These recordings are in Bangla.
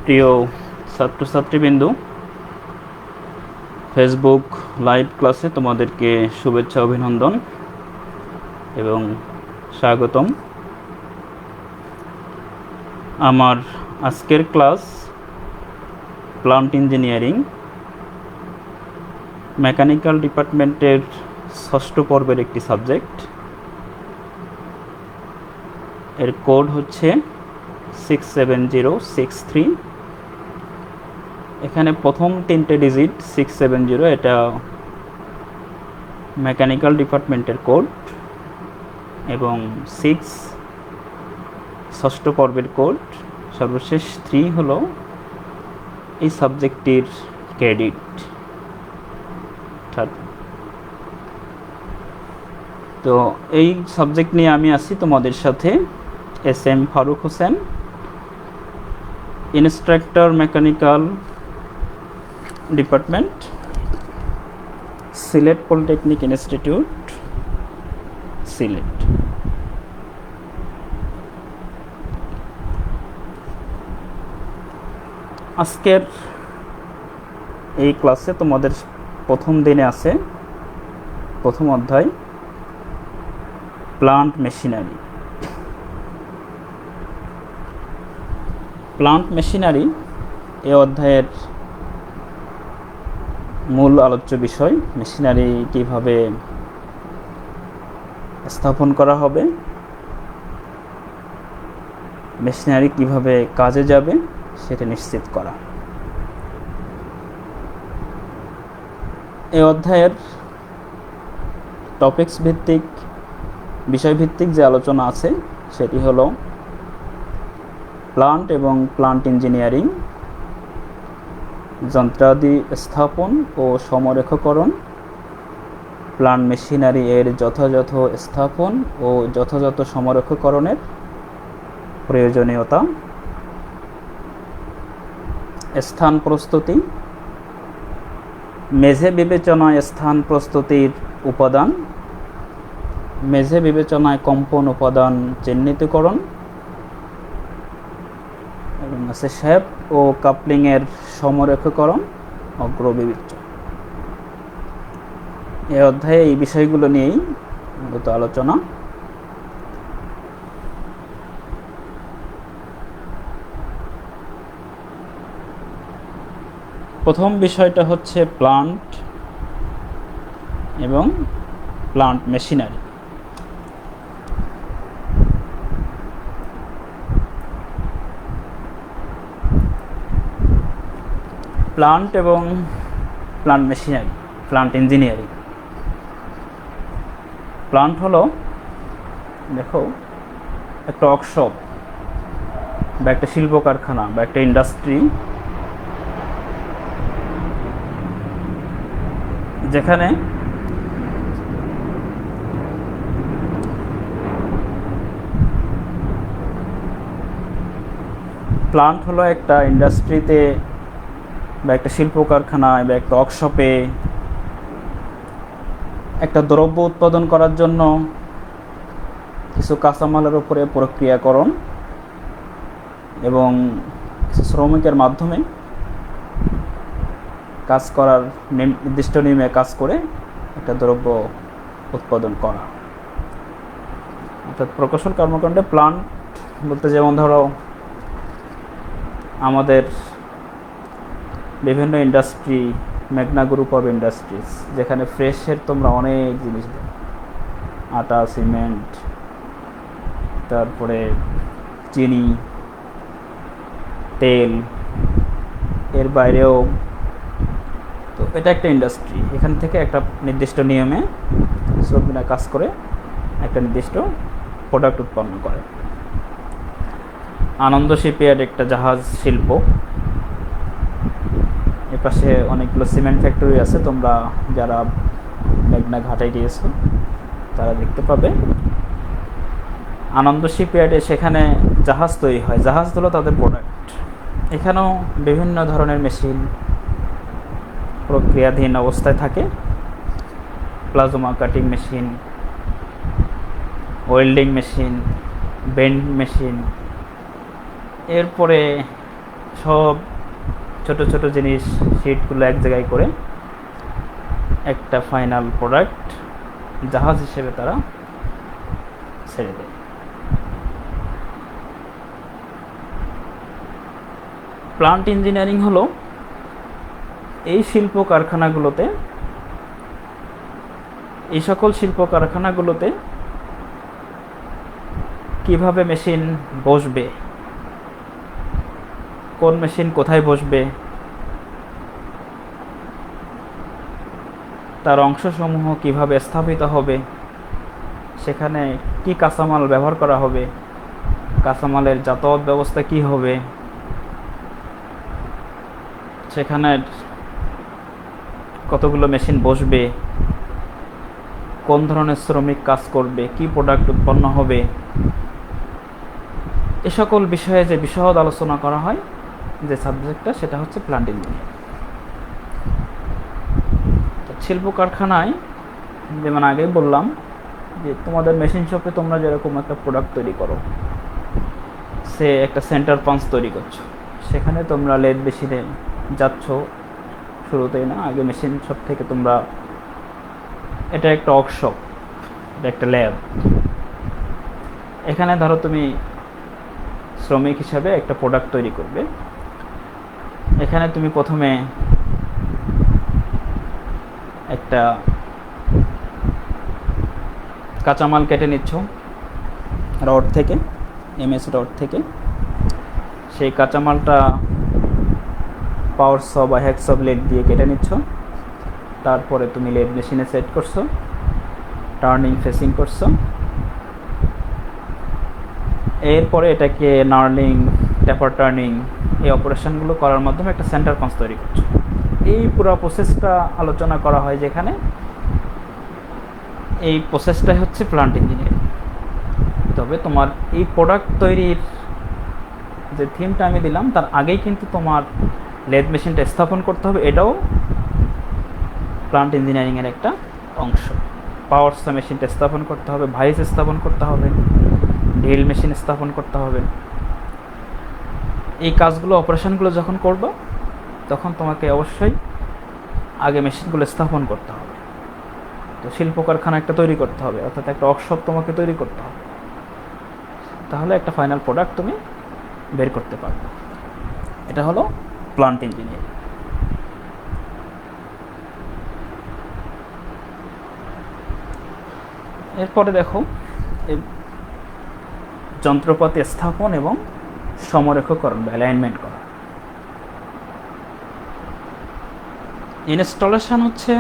প্রিয় ছাত্রছাত্রীবৃন্দু, ফেসবুক লাইভ ক্লাসে তোমাদেরকে শুভেচ্ছা, অভিনন্দন এবং স্বাগতম। আমার আজকের ক্লাস প্লান্ট ইঞ্জিনিয়ারিং মেকানিক্যাল ডিপার্টমেন্টের ষষ্ঠ পর্বের একটি সাবজেক্ট। এর কোড হচ্ছে 67063। এখানে প্রথম 3টে ডিজিট 670, এটা মেকানিক্যাল ডিপার্টমেন্টের কোড, এবং 6 ষষ্ঠ পর্বের কোড, সর্বশেষ 3 হলো এই সাবজেক্টটির ক্রেডিট। তো এই সাবজেক্ট নিয়ে আমি আছি তোমাদের সাথে, SM Faruk Hossain, instructor mechanical department, Sylhet polytechnic institute, Sylhet. আজকের এই ক্লাসে তোমাদের প্রথম দিনে আছে প্রথম অধ্যায় প্লান্ট মেশিনারি। প্লান্ট মেশিনারি এই অধ্যায়ের মূল আলোচ্য বিষয়। মেশিনারি কিভাবে স্থাপন করা হবে, মেশিনারি কিভাবে কাজে যাবে সেটা নিশ্চিত করা। এই অধ্যায়ের টপিকস ভিত্তিক, বিষয়ভিত্তিক যে আলোচনা আছে সেটি হলো প্লান্ট এবং প্লান্ট ইঞ্জিনিয়ারিং, যন্ত্রাদি স্থাপন ও সমরেখকরণ, প্লান্ট মেশিনারি এর যথাযথ স্থাপন ও যথাযথ সমরেখকরণের প্রয়োজনীয়তা, স্থান প্রস্তুতি, মেঝে বিবেচনায় স্থান প্রস্তুতির উপাদান, মেঝে বিবেচনায় কম্পন উপাদান চিহ্নিতকরণ, এবং আছে শেপ ও কাপলিংয়ের সমরেখকরণ, অগ্রবিবেচনা। এই অধ্যায়ে এই বিষয়গুলো নিয়েই মূলত আলোচনা। প্রথম বিষয়টা হচ্ছে প্লান্ট এবং প্লান্ট মেশিনারি। প্লান্ট এবং plant machinery, plant engineering. Plant হলো, দেখো, একটা ওয়ার্কশপ বা একটা শিল্প কারখানা বা একটা ইন্ডাস্ট্রি, যেখানে প্লান্ট হলো একটা ইন্ডাস্ট্রিতে বা একটা শিল্প কারখানায় বা একটা ওয়ার্কশপে একটা দ্রব্য উৎপাদন করার জন্য কিছু কাঁচামালের উপরে প্রক্রিয়াকরণ এবং কিছু শ্রমিকের মাধ্যমে কাজ করার, নির্দিষ্ট নিয়মে কাজ করে একটা দ্রব্য উৎপাদন করা, অর্থাৎ প্রকৌশল কর্মকাণ্ডে প্লান্ট বলতে যেমন ধরো আমাদের বিভিন্ন ইন্ডাস্ট্রি, মেঘনা গ্রুপ অফ ইন্ডাস্ট্রিজ, যেখানে ফ্রেশের তোমরা অনেক জিনিস দেয়, আটা, সিমেন্ট, তারপরে চিনি, তেল, এর বাইরেও। তো এটা একটা ইন্ডাস্ট্রি, এখান থেকে একটা নির্দিষ্ট নিয়মে শ্রমিকরা কাজ করে একটা নির্দিষ্ট প্রোডাক্ট উৎপন্ন করে। আনন্দ শিপইয়ার্ড একটা জাহাজ শিল্প, এপাশে অনেকগুলো সিমেন্ট ফ্যাক্টরি আছে, তোমরা যারা মেঘনা ঘাটায় গিয়েছো তারা দেখতে পাবে। আনন্দ শিপইয়ার্ডে সেখানে জাহাজ তৈরি হয়, জাহাজ হলো তাদের প্রোডাক্ট। এখানেও বিভিন্ন ধরনের মেশিন প্রক্রিয়াধীন অবস্থায় থাকে, plasma cutting machine, welding machine, bend machine, এরপরে সব ছোট ছোট জিনিস শিটগুলো এক জায়গায় করে একটা ফাইনাল প্রোডাক্ট জাহাজ হিসেবে তারা ছেড়ে দেয়। প্লান্ট ইঞ্জিনিয়ারিং হলো এই শিল্প কারখানাগুলোতে, এই সকল শিল্প কারখানাগুলোতে কিভাবে মেশিন বসবে, কোন মেশিন কোথায় বসবে, তার অংশসমূহ কিভাবে স্থাপিত হবে, সেখানে কি কাঁচামাল ব্যবহার করা হবে, কাঁচামালের যাতায়াত ব্যবস্থা কি হবে, সেখানে কতগুলো মেশিন বসবে, কোন ধরনের শ্রমিক কাজ করবে, কি প্রোডাক্ট উৎপন্ন হবে, এ সকল বিষয়ে যে বিশদ আলোচনা করা হয় যে সাবজেক্টটা, সেটা হচ্ছে প্লান্ট ইঞ্জিনিয়ারিং। শিল্প কারখানায় যেমন আগেই বললাম যে তোমাদের মেশিন শপে তোমরা যেরকম একটা প্রোডাক্ট তৈরি করো, সে একটা সেন্টার পাঞ্চ তৈরি করছো, সেখানে তোমরা লেদ মেশিনে যাচ্ছ শুরুতেই না, আগে মেশিন শপ থেকে তোমরা, এটা একটা ওয়ার্কশপ, এটা একটা ল্যাব, এখানে ধরো তুমি শ্রমিক হিসাবে একটা প্রোডাক্ট তৈরি করবে। এখানে তুমি প্রথমে একটা কাঁচামাল কেটে নিচ্ছ রড থেকে, এমএস রড থেকে। সেই কাঁচামালটা পাওয়ার স বা হ্যাকস ব্লেড দিয়ে কেটে নিচ্ছ। তারপরে তুমি লেদ মেশিনে সেট করছো, টার্নিং ফেসিং করছো। এরপরে এটাকে নার্লিং, ট্যাপার টার্নিং, এই অপারেশনগুলো করার মাধ্যমে একটা সেন্টার পাঞ্চ তৈরি করছো। এই পুরো প্রসেসটা আলোচনা করা হয় যেখানে, এই প্রসেসটাই হচ্ছে প্লান্ট ইঞ্জিনিয়ারিং। তবে তোমার এই প্রোডাক্ট তৈরির যে থিমটা আমি দিলাম, তার আগেই কিন্তু তোমার লেদ মেশিনটা স্থাপন করতে হবে, এটাও প্লান্ট ইঞ্জিনিয়ারিংয়ের একটা অংশ। পাওয়ার সা মেশিনটা স্থাপন করতে হবে, ভাইস স্থাপন করতে হবে, ড্রিল মেশিন স্থাপন করতে হবে। এই কাজগুলো, অপারেশনগুলো যখন করবে, তখন তোমাকে অবশ্যই আগে মেশিনগুলো স্থাপন করতে হবে। তো শিল্প কারখানা একটা তৈরি করতে হবে, অর্থাৎ একটা ওয়ার্কশপ তোমাকে তৈরি করতে হবে, তাহলে একটা ফাইনাল প্রোডাক্ট তুমি বের করতে পারবে। এটা হলো প্লান্ট ইঞ্জিনিয়ারিং। এরপরে দেখো যন্ত্রপাতি স্থাপন এবং সমরেখকরণ বা অ্যালাইনমেন্ট করা। ইনস্টলেশন হচ্ছে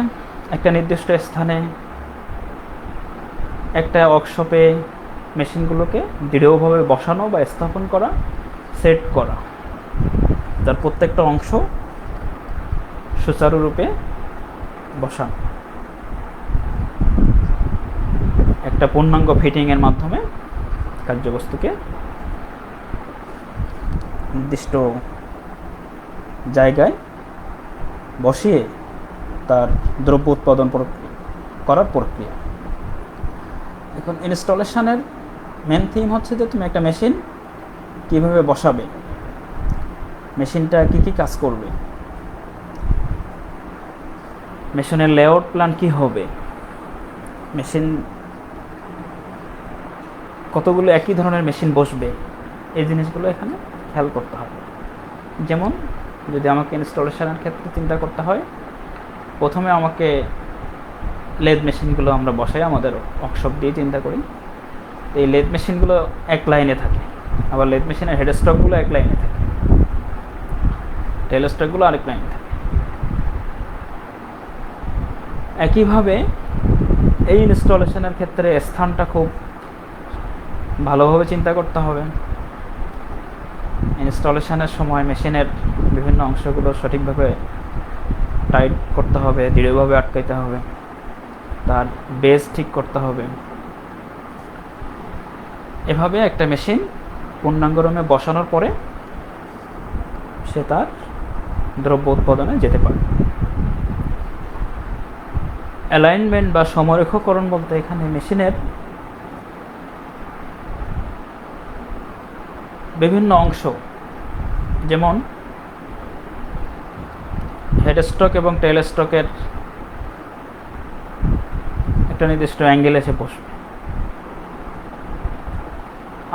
একটা নির্দিষ্ট স্থানে একটা ওয়ার্কশপে মেশিনগুলোকে দৃঢ়ভাবে বসানো বা স্থাপন করা, সেট করা, তার প্রত্যেকটা অংশ সুচারুরূপে বসানো, একটা পূর্ণাঙ্গ ফিটিংয়ের মাধ্যমে কার্যবস্তুকে নির্দিষ্ট জায়গায় বসিয়ে তার দ্রব্য উৎপাদন করার প্রক্রিয়া। এখন ইনস্টলেশনের মেন থিম হচ্ছে যে তুমি একটা মেশিন কীভাবে বসাবে, মেশিনটা কী কী কাজ করবে, মেশিনের লেআউট প্ল্যান কী হবে, মেশিন কতগুলো একই ধরনের মেশিন বসবে, এই জিনিসগুলো এখানে খেয়াল করতে হবে। যেমন যদি আমাকে ইনস্টলেশনের ক্ষেত্রে চিন্তা করতে হয়, প্রথমে আমাকে লেদ মেশিনগুলো আমরা বসাই, আমাদের ওয়ার্কশপ দিয়ে চিন্তা করি। এই লেদ মেশিনগুলো এক লাইনে থাকে, আবার লেদ মেশিনের হেড স্টকগুলো এক লাইনে থাকে, টেল স্টকগুলো আরেক লাইনে থাকে। একইভাবে এই ইনস্টলেশনের ক্ষেত্রে স্থানটা খুব ভালোভাবে চিন্তা করতে হবে। ইনস্টলেশনের সময় মেশিনের বিভিন্ন অংশগুলো সঠিকভাবে টাইট করতে হবে, দৃঢ়ভাবে আটকাইতে হবে, তার বেস ঠিক করতে হবে। এভাবে একটা মেশিন পূর্ণাঙ্গরমে বসানোর পরে সে তার দ্রব্য উৎপাদনে যেতে পারে। অ্যালাইনমেন্ট বা সমরেখকরণ বলতে এখানে মেশিনের বিভিন্ন অংশ, যেমন হেড স্ট্রোক এবং টেল স্ট্রোকের একটা নির্দিষ্ট অ্যাঙ্গেল এসে বসবে।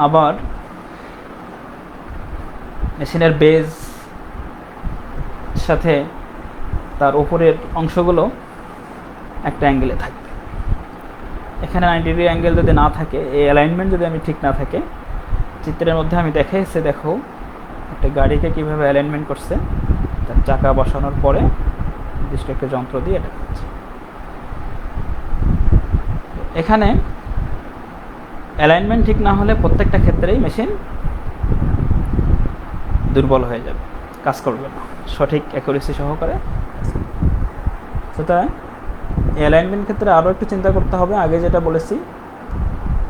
আবার মেশিনের বেজ সাথে তার উপরের অংশগুলো একটা অ্যাঙ্গেলে থাকবে। এখানে 90 ডিগ্রি অ্যাঙ্গেল যদি না থাকে, এই অ্যালাইনমেন্ট যদি আমি ঠিক না থাকে, চিত্রের মধ্যে আমি দেখাইছি, দেখো একটা গাড়িকে কীভাবে অ্যালাইনমেন্ট করছে, তার চাকা বসানোর পরে নির্দিষ্ট একটা যন্ত্র দিয়ে এটা করছে। এখানে অ্যালাইনমেন্ট ঠিক না হলে প্রত্যেকটা ক্ষেত্রেই মেশিন দুর্বল হয়ে যাবে, কাজ করবে না সঠিক অ্যাকুরেসি সহকারে। সুতরাং অ্যালাইনমেন্ট ক্ষেত্রে আরও একটু চিন্তা করতে হবে। আগে যেটা বলেছি,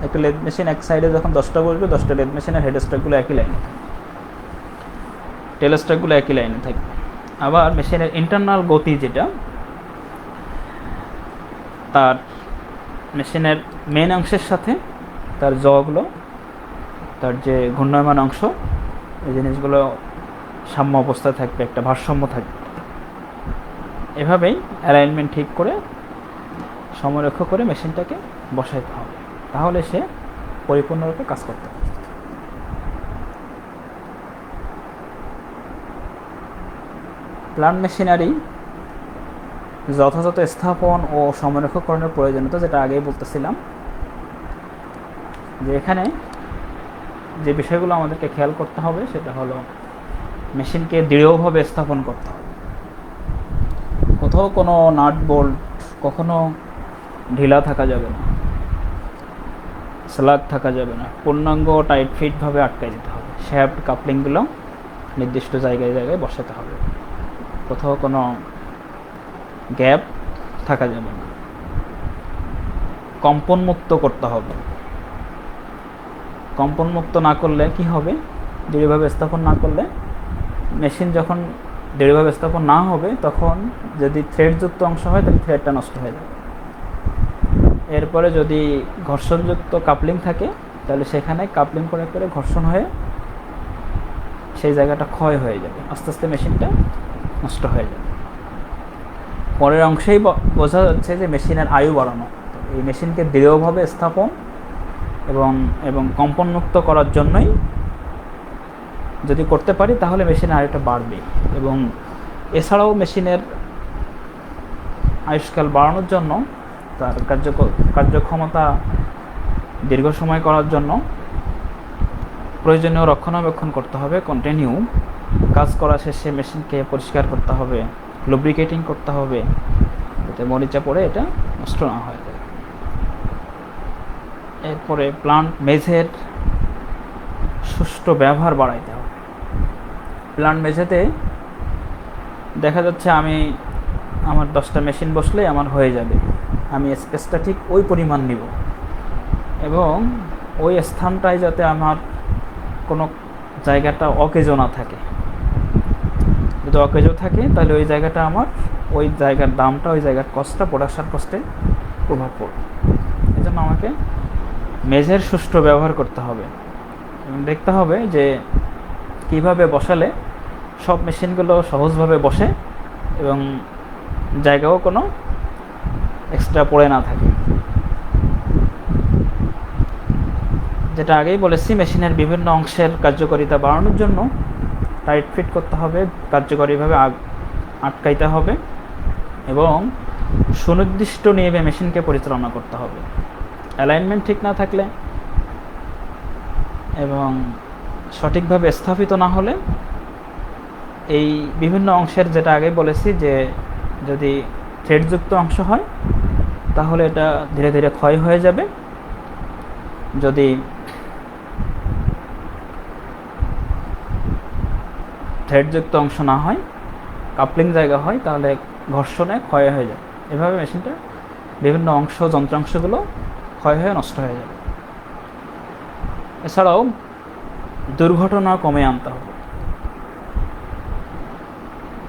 একটা লেদ মেশিন এক সাইডে যখন 10টা বসবে, 10টা লেদ মেশিনের হেড স্ট্রোকগুলো একই লাইনে থাকবে, টেল স্ট্রোকগুলো একই লাইনে থাকবে। আবার মেশিনের ইন্টারনাল গতি যেটা, তার মেশিনের মেন অংশের সাথে তার জগুলো, তার যে ঘূর্ণায়মান অংশ, এই জিনিসগুলো সাম্য অবস্থায় থাকবে, একটা ভারসাম্য থাকবে। এভাবেই অ্যালাইনমেন্ট ঠিক করে সমরক্ষ করে মেশিনটাকে বসাইতে হবে, তাহলে সে পরিপূর্ণরূপে কাজ করতে পারবে। প্ল্যান্ট মেশিনারি যথাযথ স্থাপন ও সমরক্ষকরণের প্রয়োজনীয়তা, যেটা আগেই বলতেছিলাম, যে এখানে যে বিষয়গুলো আমাদেরকে খেয়াল করতে হবে সেটা হলো মেশিনকে দৃঢ়ভাবে স্থাপন করতে হবে। কোথাও কোনো নাট বোল্ট কখনো ঢিলা থাকা যাবে না, স্লাগ থাকা যাবে না, পূর্ণাঙ্গ টাইট ফিটভাবে আটকাই দিতে হবে। শ্যাফট কাপলিংগুলো নির্দিষ্ট জায়গায় জায়গায় বসাতে হবে, কোথাও কোনো গ্যাপ থাকা যাবে না। কম্পনমুক্ত করতে হবে। কম্পনমুক্ত না করলে কি হবে, দৃঢ়ভাবে স্থাপন না করলে, মেশিন যখন দৃঢ়ভাবে স্থাপন না হবে তখন যদি থ্রেডযুক্ত অংশ হয় তাহলে থ্রেডটা নষ্ট হয়ে যাবে। এরপরে যদি ঘর্ষণযুক্ত কাপলিং থাকে তাহলে সেখানে কাপলিং করে করে ঘর্ষণ হয়ে সেই জায়গাটা ক্ষয় হয়ে যাবে, আস্তে আস্তে মেশিনটা নষ্ট হয়ে যাবে। পরের অংশেই বোঝা যাচ্ছে যে মেশিনের আয়ু বাড়ানো। এই মেশিনকে দৃঢ়ভাবে স্থাপন এবং কম্পনমুক্ত করার জন্যই যদি করতে পারি তাহলে মেশিনের আয়ুটা বাড়বে। এবং এছাড়াও মেশিনের আয়ুষ্কাল বাড়ানোর জন্য, তার কার্যক্ষমতা দীর্ঘ সময় করার জন্য প্রয়োজনীয় রক্ষণাবেক্ষণ করতে হবে। কন্টিনিউ কাজ করা শেষে মেশিনকে পরিষ্কার করতে হবে, লুব্রিকেটিং করতে হবে, যাতে মরিচা পড়ে এটা নষ্ট না হয়। এরপরে প্লান্ট মেঝের সুষ্ঠু ব্যবহার বাড়াইতে হবে। প্লান্ট মেঝেতে দেখা যাচ্ছে আমার 10টা মেশিন বসলে আমার হয়ে যাবে, আমি স্পেসটা ঠিক ওই পরিমাণ নিব এবং ওই স্থানটায় যাতে আমার কোনো জায়গাটা অকেজো না থাকে। যদি অকেজো থাকে তাহলে ওই জায়গাটা আমার, ওই জায়গার দামটা, ওই জায়গার কস্টটা, প্রোডাকশন কস্টে প্রভাব পড়বে। এই জন্য আমাকে মেঝের সুষ্ঠু ব্যবহার করতে হবে এবং দেখতে হবে যে কীভাবে বসালে সব মেশিনগুলো সহজভাবে বসে এবং জায়গাও কোনো এক্সট্রা পড়ে না থাকে। যেটা আগেই বলেছি, মেশিনের বিভিন্ন অংশের কার্যকারিতা বাড়ানোর জন্য টাইট ফিট করতে হবে, কার্যকরীভাবে আটকাইতে হবে এবং সুনির্দিষ্ট নিয়মে মেশিনকে পরিচালনা করতে হবে। অ্যালাইনমেন্ট ঠিক না থাকলে এবং সঠিকভাবে স্থাপিত না হলে এই বিভিন্ন অংশের, যেটা আগে বলেছি, যে যদি থ্রেডযুক্ত অংশ হয় তাহলে এটা ধীরে ধীরে ক্ষয় হয়ে যাবে। যদি থ্রেডযুক্ত অংশ না হয়, কাপলিং জায়গা হয়, তাহলে ঘর্ষণে ক্ষয় হয়ে যায়। এভাবে মেশিনটা বিভিন্ন অংশ, যন্ত্রাংশগুলো ক্ষয় হয়ে নষ্ট হয়ে যাবে। এছাড়াও দুর্ঘটনা কমে আনতে হবে।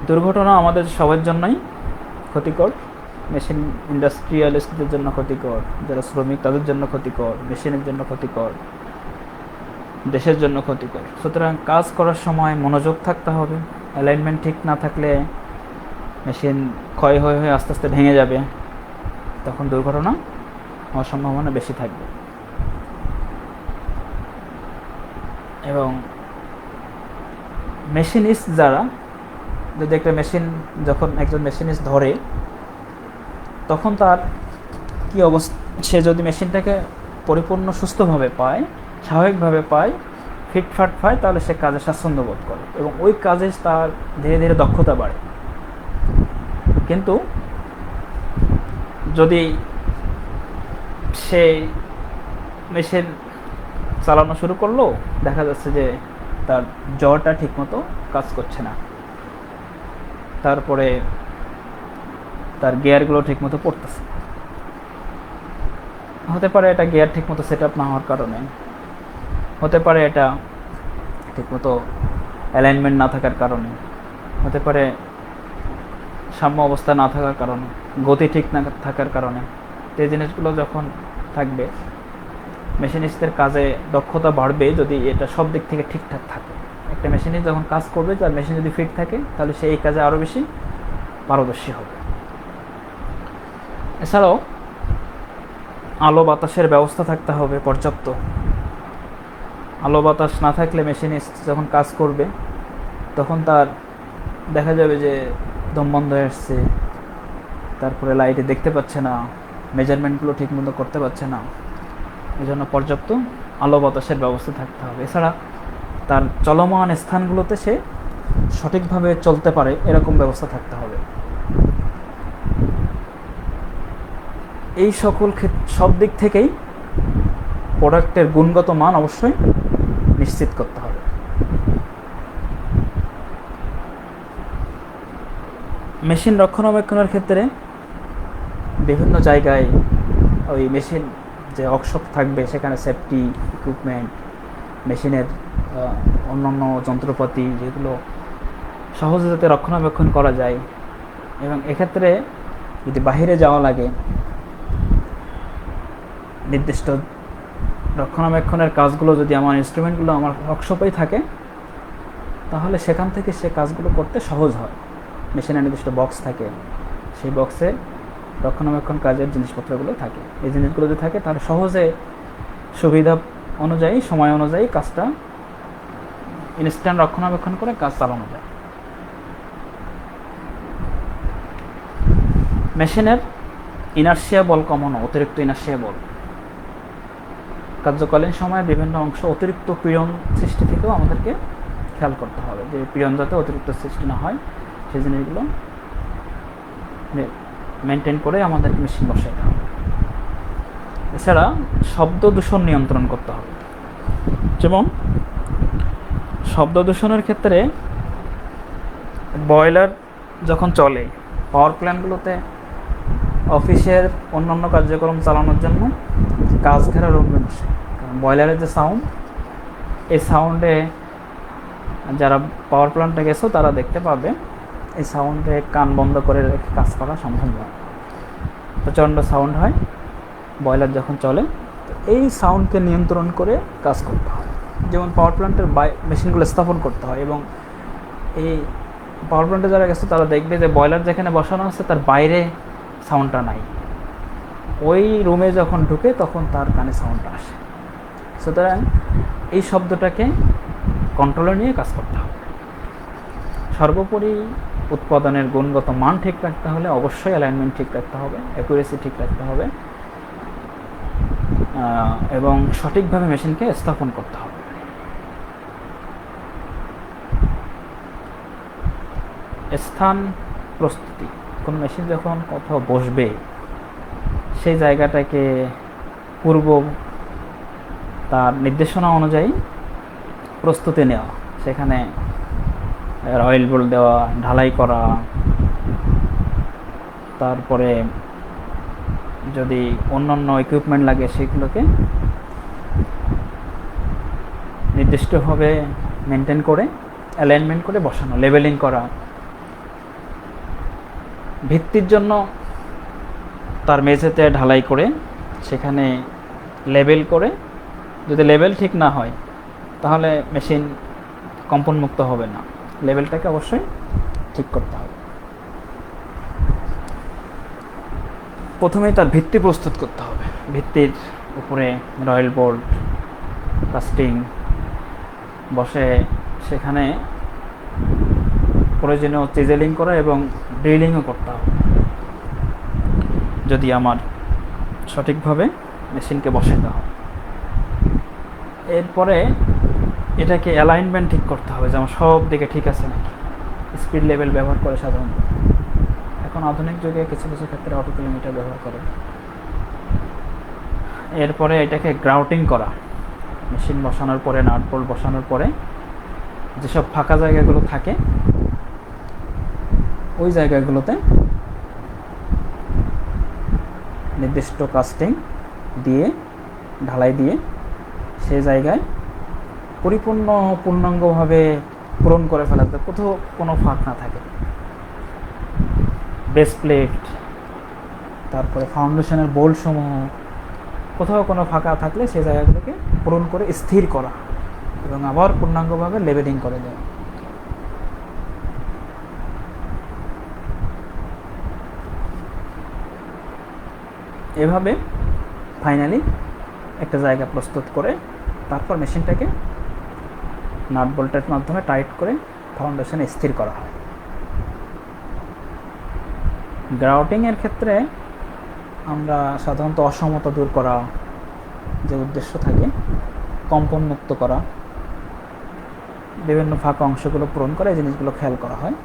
দুর্ঘটনা আমাদের সবার জন্যই ক্ষতিকর, মেশিন ইন্ডাস্ট্রিয়ালিস্টদের জন্য ক্ষতিকর, যারা শ্রমিক তাদের জন্য ক্ষতিকর, মেশিনের জন্য ক্ষতিকর, দেশের জন্য ক্ষতিকর। সুতরাং কাজ করার সময় মনোযোগ থাকতে হবে। অ্যালাইনমেন্ট ঠিক না থাকলে মেশিন ক্ষয় হয়ে হয়ে আস্তে আস্তে ভেঙে যাবে, তখন দুর্ঘটনা হওয়ার সম্ভাবনা বেশি থাকবে। এবং মেশিনিস্ট যারা, যদি একটা মেশিন যখন একজন মেশিনিস্ট ধরে, তখন তার কী অবস্থা, সে যদি মেশিনটাকে পরিপূর্ণ সুস্থভাবে পায়, স্বাভাবিকভাবে পায়, ফিটফাট পায়, তাহলে সে কাজে স্বাচ্ছন্দ্য বোধ করে এবং ওই কাজে তার ধীরে ধীরে দক্ষতা বাড়ে। কিন্তু যদি সে মেশিন চালানো শুরু করলো, দেখা যাচ্ছে যে তার জটা ঠিকমতো কাজ করছে না, তারপরে তার গিয়ারগুলো ঠিকমতো পড়তেছে, হতে পারে এটা গিয়ার ঠিকমতো সেট আপ না হওয়ার কারণে, হতে পারে এটা ঠিকমতো অ্যালাইনমেন্ট না থাকার কারণে, হতে পারে সাম্য অবস্থা না থাকার কারণে, গতি ঠিক না থাকার কারণে। এই জিনিসগুলো যখন থাকবে, মেশিনিস্টদের কাজে দক্ষতা বাড়বে যদি এটা সব দিক থেকে ঠিকঠাক থাকে। একটা মেশিনিস্ট যখন কাজ করবে, তার মেশিন যদি ফিট থাকে, তাহলে সে এই কাজে আরও বেশি পারদর্শী হবে। এছাড়াও আলো বাতাসের ব্যবস্থা থাকতে হবে পর্যাপ্ত। আলো বাতাস না থাকলে মেশিনিস্ট যখন কাজ করবে, তখন তার দেখা যাবে যে দম বন্ধ হয়ে আসছে, তারপরে লাইটে দেখতে পাচ্ছে না, মেজারমেন্টগুলো ঠিকমতো করতে পারছে না। এই জন্য পর্যাপ্ত আলো বাতাসের ব্যবস্থা থাকতে হবে। এছাড়া তার চলমান স্থানগুলোতে সে সঠিকভাবে চলতে পারে এরকম ব্যবস্থা থাকতে হবে। এই সব দিক থেকেই প্রোডাক্টের গুণগত মান অবশ্যই নিশ্চিত করতে হবে। মেশিন রক্ষণাবেক্ষণের ক্ষেত্রে বিভিন্ন জায়গায় ওই মেশিন যে ওয়ার্কশপ থাকবে, সেখানে সেফটি ইকুইপমেন্ট, মেশিনের অন্যান্য যন্ত্রপাতি যেগুলো সহজে যাতে রক্ষণাবেক্ষণ করা যায়, এবং এক্ষেত্রে যদি বাহিরে যাওয়া লাগে, নির্দিষ্ট রক্ষণাবেক্ষণের কাজগুলো যদি আমার ইনস্ট্রুমেন্টগুলো আমার ওয়ার্কশপেই থাকে, তাহলে সেখান থেকে সে কাজগুলো করতে সহজ হয়। মেশিনের নির্দিষ্ট বক্স থাকে, সেই বক্সে রক্ষণাবেক্ষণ কাজের জিনিসপত্রগুলো থাকে। এই জিনিসগুলো যদি থাকে, তাহলে সহজে সুবিধা অনুযায়ী, সময় অনুযায়ী কাজটা ইনস্ট্যান্ট রক্ষণাবেক্ষণ করে কাজ চালানো যায়। মেশিনের ইনার্শিয়া বল কমানো, অতিরিক্ত ইনার্শিয়া বল, কার্যকালীন সময়ে বিভিন্ন অংশ অতিরিক্ত পীড়ন সৃষ্টি থেকেও আমাদেরকে খেয়াল করতে হবে, যে পীড়ন যাতে অতিরিক্ত সৃষ্টি না হয়, সেই জিনিসগুলো মেনটেন করে আমাদেরকে মেশিন বসাতে হবে। এছাড়া শব্দ দূষণ নিয়ন্ত্রণ করতে হবে। যেমন শব্দ দূষণের ক্ষেত্রে বয়লার যখন চলে, পাওয়ার প্ল্যান্টগুলোতে অফিসের অন্যান্য কার্যক্রম চালানোর জন্য কাজ ঘেরা রুমে বসে, কারণ বয়লারের যে সাউন্ড, এই সাউন্ডে যারা পাওয়ার প্ল্যান্টে গেছো তারা দেখতে পাবে, এই সাউন্ডে কান বন্ধ করে রেখে কাজ করা সম্ভব নয়। প্রচণ্ড সাউন্ড হয় বয়লার যখন চলে, তো এই সাউন্ডকে নিয়ন্ত্রণ করে কাজ করতে হয়। যেমন পাওয়ার প্ল্যান্টের মেশিনগুলো স্থাপন করতে হয়, এবং এই পাওয়ার প্ল্যান্টে যারা গেছে তারা দেখবে যে বয়লার যেখানে বসানো আছে তার বাইরে সাউন্ডটা নাই, ওই রুমে যখন ঢুকে তখন তার কানে সাউন্ডটা আসে। সুতরাং এই শব্দটাকে কন্ট্রোলে নিয়ে কাজ করতে হবে। সর্বোপরি উৎপাদনের গুণগত মান ঠিক রাখতে হলে অবশ্যই অ্যালাইনমেন্ট ঠিক রাখতে হবে, অ্যাকুরেসি ঠিক রাখতে হবে, এবং সঠিকভাবে মেশিনকে স্থাপন করতে হবে। স্থান প্রস্তুতি, কোনো মেশিন যখন কোথাও বসবে, সেই জায়গাটাকে পূর্ব তার নির্দেশনা অনুযায়ী প্রস্তুতি নেওয়া, সেখানে অয়েল বোল্ট দেওয়া, ঢালাই করা, তারপরে যদি অন্যান্য ইকুইপমেন্ট লাগে সেগুলোকে নির্দিষ্টভাবে মেনটেন করে অ্যালাইনমেন্ট করে বসানো, লেবেলিং করা। ভিত্তির জন্য তার মেঝেতে ঢালাই করে সেখানে লেবেল করে, যদি লেবেল ঠিক না হয় তাহলে মেশিন কম্পনমুক্ত হবে না, লেবেলটাকে অবশ্যই ঠিক করতে হবে। প্রথমেই তার ভিত্তি প্রস্তুত করতে হবে। ভিত্তির উপরে রয়েল বোর্ড কাস্টিং বসে সেখানে প্রয়োজনীয় চিজেলিং করা এবং ড্রিলিংও করতে হবে যদি আমার সঠিকভাবে মেশিনকে বসাতে হয়। এরপরে এটাকে অ্যালাইনমেন্ট ঠিক করতে হবে যে আমার সব দিকে ঠিক আছে নাকি। স্পিড লেভেল ব্যবহার করে সাধারণত, এখন আধুনিক যুগে কিছু কিছু ক্ষেত্রে অটো কিলোমিটার ব্যবহার করে। এরপরে এটাকে গ্রাউটিং করা, মেশিন বসানোর পরে নাট বোল্ট বসানোর পরে যেসব ফাঁকা জায়গাগুলো থাকে ওই জায়গাগুলোতে নির্দিষ্ট কাস্টিং দিয়ে ঢালাই দিয়ে সেই জায়গায় পূর্ণাঙ্গভাবে পূরণ করে ফেলাতে কোথাও কোনো ফাঁক না থাকে। বেস প্লেট, তারপরে ফাউন্ডেশনের বোল্ট সমূহ কোথাও কোনো ফাঁকা থাকলে সেই জায়গাগুলোকে পূরণ করে স্থির করা এবং আবার পূর্ণাঙ্গভাবে লেবেলিং করে দেওয়া। এভাবে ফাইনালি একটা জায়গা প্রস্তুত করে তারপর মেশিনটাকে নাট বোল্টের মাধ্যমে টাইট করে ফাউন্ডেশনে স্থির করা হয়। গ্রাউটিংয়ের ক্ষেত্রে আমরা সাধারণত অসমতা দূর করা যে উদ্দেশ্য থাকে, কম্পন মুক্ত করা, বিভিন্ন ফাঁকা অংশগুলো পূরণ করা, এই জিনিসগুলো খেয়াল করা হয়।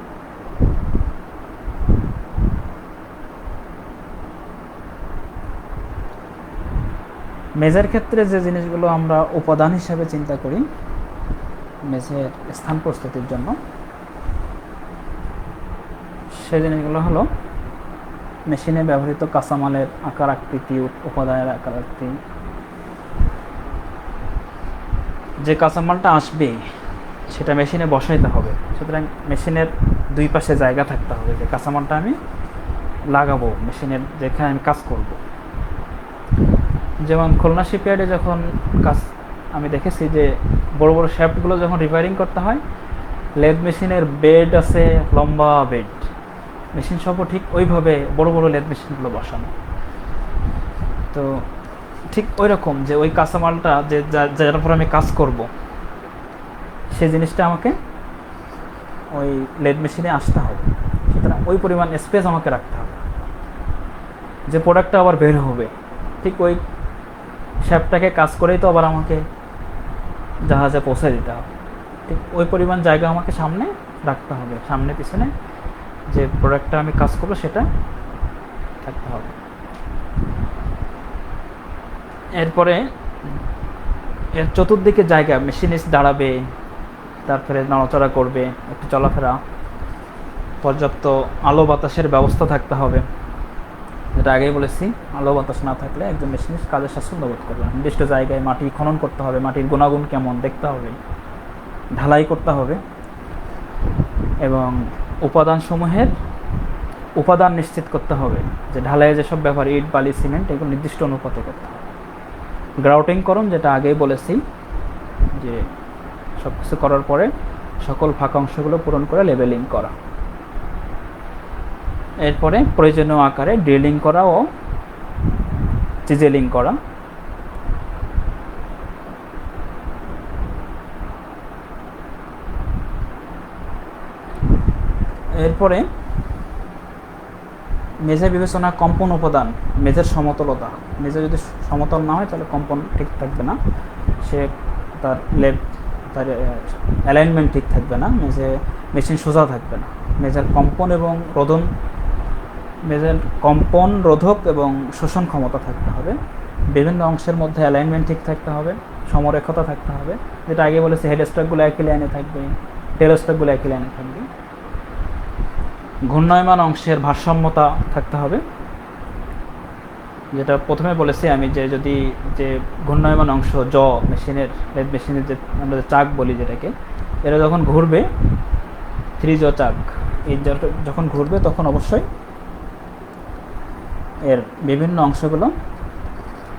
মেজের ক্ষেত্রে যে জিনিসগুলো আমরা উপাদান হিসাবে চিন্তা করি মেজের স্থান প্রস্তুতির জন্য, সেই জিনিসগুলো হলো মেশিনে ব্যবহৃত কাঁচামালের আকার আকৃতি, উপাদানের আকার আকৃতি, যে কাঁচামালটা আসবে সেটা মেশিনে বসাইতে হবে। সুতরাং মেশিনের দুই পাশে জায়গা থাকতে হবে যে কাঁচামালটা আমি লাগাবো মেশিনের যেখানে আমি কাজ করব। যেমন খুলনা শিপইয়ার্ডে যখন কাজ আমি দেখেছি যে বড় বড় শ্যাফটগুলো যখন রিপেয়ারিং করতে হয়, লেদ মেশিনের বেড আছে, লম্বা বেড, মেশিন সব ঠিক ওইভাবে বড় বড় লেদ মেশিনগুলো বসানো। তো ঠিক ওই রকম যে ওই কাঁচামালটা যে যার উপর আমি কাজ করব সেই জিনিসটা আমাকে ওই লেদ মেশিনে আসতে হবে। সুতরাং ওই পরিমাণ স্পেস আমাকে রাখতে হবে যে প্রোডাক্টটা আবার বের হবে, ঠিক ওই শ্যাফটটাকে কাজ করেই তো আবার আমাকে জাহাজে পৌঁছে দিতে হবে। ঠিক ওই পরিমাণ জায়গা আমাকে সামনে রাখতে হবে, সামনে পিছনে যে প্রোডাক্টটা আমি কাজ করবো সেটা থাকতে হবে। এরপরে এর চতুর্দিকে জায়গা মেশিনিস্ট দাঁড়াবে, তারপরে নড়াচড়া করবে, একটু চলাফেরা, পর্যাপ্ত আলো বাতাসের ব্যবস্থা থাকতে হবে। যেটা আগেই বলেছি, আলো বাতাস না থাকলে একজন মেশিনিস্ট কাজের স্বাচ্ছন্দ্য বোধ করবে। নির্দিষ্ট জায়গায় মাটি খনন করতে হবে, মাটির গুণাগুণ কেমন দেখতে হবে, ঢালাই করতে হবে এবং উপাদানসমূহের উপাদান নিশ্চিত করতে হবে যে ঢালাইয়ে যেসব ব্যবহার ইট, বালি, সিমেন্ট এগুলো নির্দিষ্ট অনুপাতে করতে হবে। গ্রাউটিং করণ, যেটা আগেই বলেছি যে সব কিছু করার পরে সকল ফাঁকা অংশগুলো পূরণ করে লেবেলিং করা। এরপরে প্রয়োজনীয় আকারে ড্রিলিং করা ও চিজেলিং করা। এরপরে মেজে বিবেচনা কম্পন উপাদান, মেজের সমতলতা। মেজে যদি সমতল না হয় তাহলে কম্পন ঠিক থাকবে না, সে তার তার অ্যালাইনমেন্ট ঠিক থাকবে না, মেশিন সোজা থাকবে না। মেজের কম্পন এবং রোধন, মেজের কম্পন রোধক এবং শোষণ ক্ষমতা থাকতে হবে। বিভিন্ন অংশের মধ্যে অ্যালাইনমেন্ট ঠিক থাকতে হবে, সমরেখতা থাকতে হবে। যেটা আগে বলেছি, হেড স্ট্রোকগুলো একই লাইনে থাকবে, টেল স্ট্রোকগুলো একই লাইনে থাকবে। ঘূর্ণায়মান অংশের ভারসাম্যতা থাকতে হবে, যেটা প্রথমে বলেছি আমি যে যদি যে ঘূর্ণায়মান অংশ মেশিনের লেদ মেশিনের যে আমরা চাক বলি যেটাকে, এরা যখন ঘুরবে, 3 জ চাক, এই যখন ঘুরবে তখন অবশ্যই এর বিভিন্ন অংশগুলো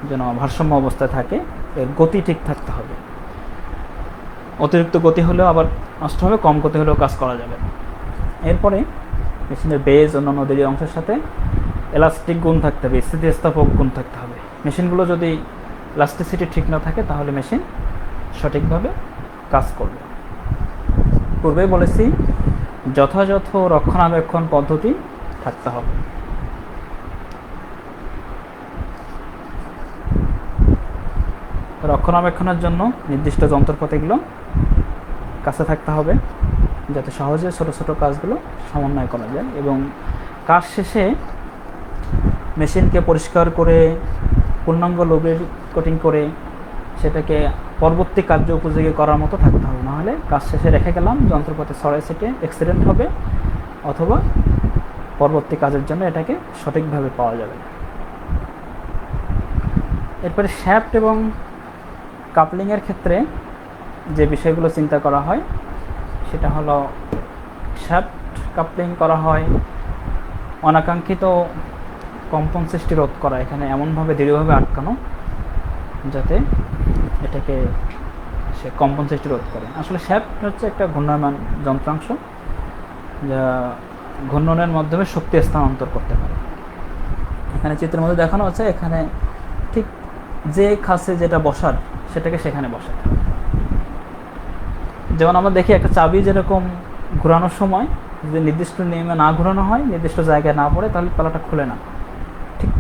যেন ভারসাম্য অবস্থায় থাকে, এর গতি ঠিক থাকতে হবে। অতিরিক্ত গতি হলেও আবার নষ্ট হবে, কম গতি হলেও কাজ করা যাবে। এরপরে মেশিনের বেজ অন্যান্য দেরি অংশের সাথে এলাস্টিক গুণ থাকতে হবে, স্থিতিস্থাপক গুণ থাকতে হবে। মেশিনগুলো যদি ইলাস্টিসিটি ঠিক না থাকে তাহলে মেশিন সঠিকভাবে কাজ করবে। পূর্বেই বলেছি যথাযথ রক্ষণাবেক্ষণ পদ্ধতি থাকতে হবে। রক্ষণাবেক্ষণের জন্য নির্দিষ্ট যন্ত্রপাতিগুলো কাছে থাকতে হবে যাতে সহজে ছোট ছোট কাজগুলো সমন্বয় করা যায়, এবং কাজ শেষে মেশিনকে পরিষ্কার করে পূর্ণাঙ্গ লুব্রিকেটিং করে সেটাকে পরবর্তী কার্য উপযোগী করার মতো থাকতে হবে। নাহলে কাজ শেষে রেখে গেলাম, যন্ত্রপাতি ছড়াই ছিটে অ্যাক্সিডেন্ট হবে, অথবা পরবর্তী কাজের জন্য এটাকে সঠিকভাবে পাওয়া যাবে না। এরপরে শ্যাফট এবং কাপলিংয়ের ক্ষেত্রে যে বিষয়গুলো চিন্তা করা হয় সেটা হলো, শ্যাফট কাপলিং করা হয় অনাকাঙ্ক্ষিত কম্পন সৃষ্টি রোধ করা, এখানে এমনভাবে দৃঢ়ভাবে আটকানো যাতে এটাকে সে কম্পন সৃষ্টি রোধ করে। আসলে শ্যাফট হচ্ছে একটা ঘূর্ণায়মান যন্ত্রাংশ যা ঘূর্ণনের মাধ্যমে শক্তি স্থানান্তর করতে পারে। এখানে চিত্রের মধ্যে দেখানো হচ্ছে, এখানে ঠিক যে খাসে যেটা বসার সেটাকে সেখানে বসাতে হবে। যেমন আমরা দেখি একটা চাবি যেরকম ঘোরানোর সময় যদি নির্দিষ্ট নিয়মে না ঘোরানো হয়, নির্দিষ্ট জায়গায় না পড়ে, তাহলে তালাটা খুলে না। ঠিক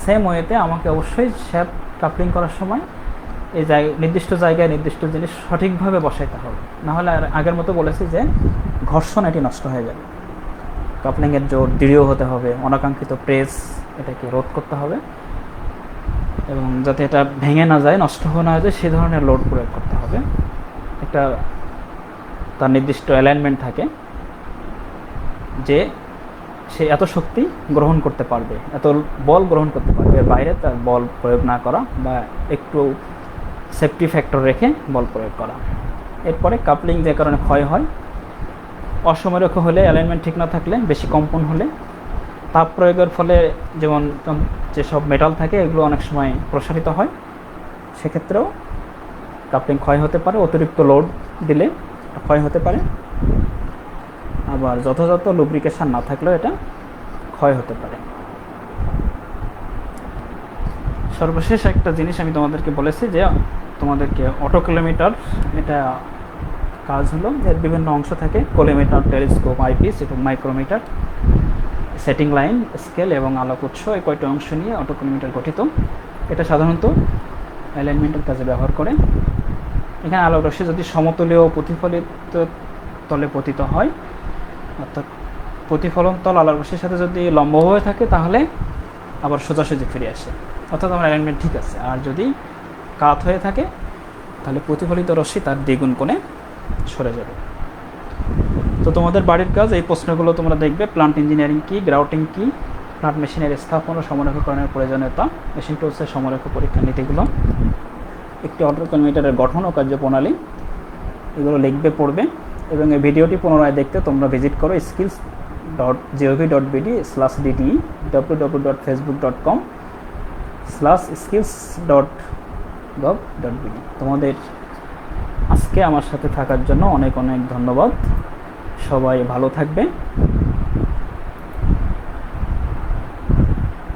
সেম ওয়েতে আমাকে অবশ্যই শ্যাফট কাপলিং করার সময় এই নির্দিষ্ট জায়গায় নির্দিষ্ট জিনিস সঠিকভাবে বসাইতে হবে, নাহলে আগের মতো বলেছি যে ঘর্ষণ এটি নষ্ট হয়ে যাবে। কাপলিংয়ের জোর দৃঢ় হতে হবে, অনাকাঙ্ক্ষিত প্রেস এটাকে রোধ করতে হবে, এবং যাতে এটা ভেঙে না যায়, নষ্ট হয়ে না যায়, সে ধরনের লোড প্রয়োগ করতে হবে। একটা তার নির্দিষ্ট অ্যালাইনমেন্ট থাকে যে সে এত শক্তি গ্রহণ করতে পারবে, এত বল গ্রহণ করতে পারবে, এর বাইরে তার বল প্রয়োগ না করা বা একটু সেফটি ফ্যাক্টর রেখে বল প্রয়োগ করা। এরপরে কাপলিং যে কারণে ক্ষয় হয়, অসমরক্ষ হলে, অ্যালাইনমেন্ট ঠিক না থাকলে, বেশি কম্পন হলে, তাপ প্রয়োগের ফলে যেমন যেসব মেটাল থাকে এগুলো অনেক সময় প্রসারিত হয়, সেক্ষেত্রেও কাপলিং ক্ষয় হতে পারে। অতিরিক্ত লোড দিলে ক্ষয় হতে পারে, আবার যথাযথ লুব্রিকেশন না থাকলেও এটা ক্ষয় হতে পারে। সর্বশেষ একটা জিনিস আমি তোমাদেরকে বলেছি যে তোমাদেরকে অটোকোলিমেটার, এটা কাজ হলো এর বিভিন্ন অংশ থাকে, কোলিমেটার, টেলিস্কোপ, আইপিস এবং মাইক্রোমিটার, সেটিং লাইন, স্কেল এবং আলোক উৎস, এই কয়টি অংশ নিয়ে অটোকোলিমেটার গঠিত। এটা সাধারণত অ্যালাইনমেন্টের কাজে ব্যবহার করে। এখানে আলোক রশ্মি যদি সমতলীয় প্রতিফলিত তলে পতিত হয়, অর্থাৎ প্রতিফলন তল আলোক রশ্মির সাথে যদি লম্বভাবে থাকে তাহলে আবার সোজাসুজি ফিরে আসে, অর্থাৎ আমার অ্যালাইনমেন্ট ঠিক আছে। আর যদি কাত হয়ে থাকে তাহলে প্রতিফলিত রশ্মি তার দ্বিগুণ কোণে সরে যাবে। তো তোমাদের বাড়ির কাজ, এই প্রশ্নগুলো তোমরা দেখবে। প্লান্ট ইঞ্জিনিয়ারিং কী, গ্রাউটিং কী, প্লান্ট মেশিনের স্থাপন ও সমরেখকরণের প্রয়োজনীয়তা, মেশিন টুলসের সমরেখ পরীক্ষার নীতিগুলো, একটি অটোকোলিমেটারের গঠন ও কার্যপ্রণালী, এগুলো লিখবে, পড়বে। এবং এই ভিডিওটি পুনরায় দেখতে তোমরা ভিজিট করো skills.gov.bd/dte, www.facebook.com/skills.gov.bd। তোমাদের আজকে আমার সাথে থাকার জন্য অনেক অনেক ধন্যবাদ। সবাই ভালো থাকবে।